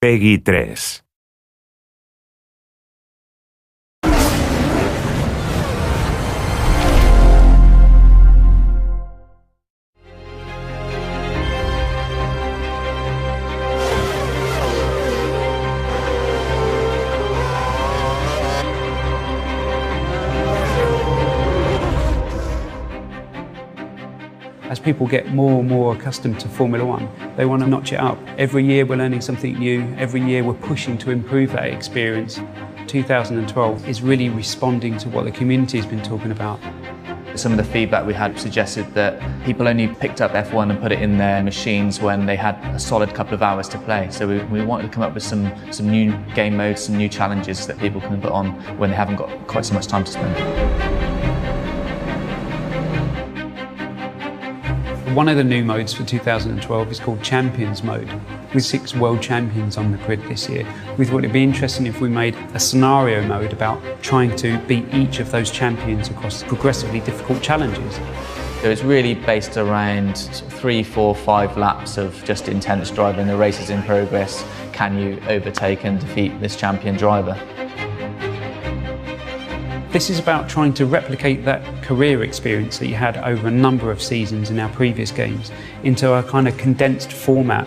PS3. As people get more and more accustomed to Formula One, they want to notch it up. Every year we're learning something new, every year we're pushing to improve that experience. 2012 is really responding to what the community has been talking about. Some of the feedback we had suggested that people only picked up F1 and put it in their machines when they had a solid couple of hours to play. So we wanted to come up with some new game modes, some new challenges that people can put on when they haven't got quite so much time to spend. One of the new modes for 2012 is called Champions Mode, with 6 world champions on the grid this year. We thought it'd be interesting if we made a scenario mode about trying to beat each of those champions across progressively difficult challenges. So it's really based around 3, 4, 5 laps of just intense driving. The race is in progress. Can you overtake and defeat this champion driver? This is about trying to replicate that career experience that you had over a number of seasons in our previous games into a kind of condensed format.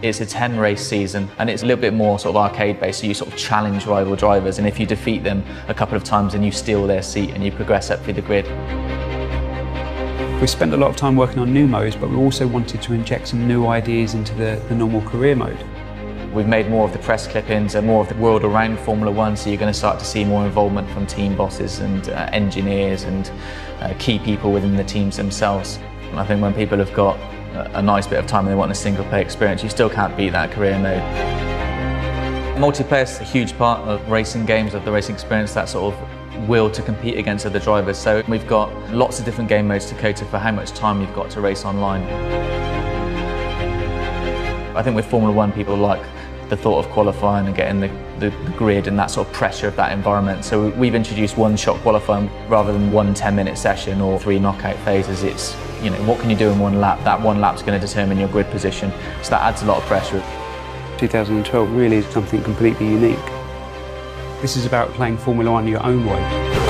It's a 10-race season and it's a little bit more sort of arcade-based, so you sort of challenge rival drivers, and if you defeat them a couple of times then you steal their seat and you progress up through the grid. We spent a lot of time working on new modes, but we also wanted to inject some new ideas into the normal career mode. We've made more of the press clippings and more of the world around Formula One, so you're going to start to see more involvement from team bosses and engineers and key people within the teams themselves. And I think when people have got a nice bit of time and they want a single-player experience, you still can't beat that career mode. Multiplayer is a huge part of racing games, of the racing experience, that sort of will to compete against other drivers. So we've got lots of different game modes to cater for how much time you've got to race online. I think with Formula One, people like the thought of qualifying and getting the grid and that sort of pressure of that environment. So we've introduced one-shot qualifying rather than one 10-minute session or 3 knockout phases. It's, you know, what can you do in one lap? That one lap's going to determine your grid position. So that adds a lot of pressure. 2012 really is something completely unique. This is about playing Formula One your own way.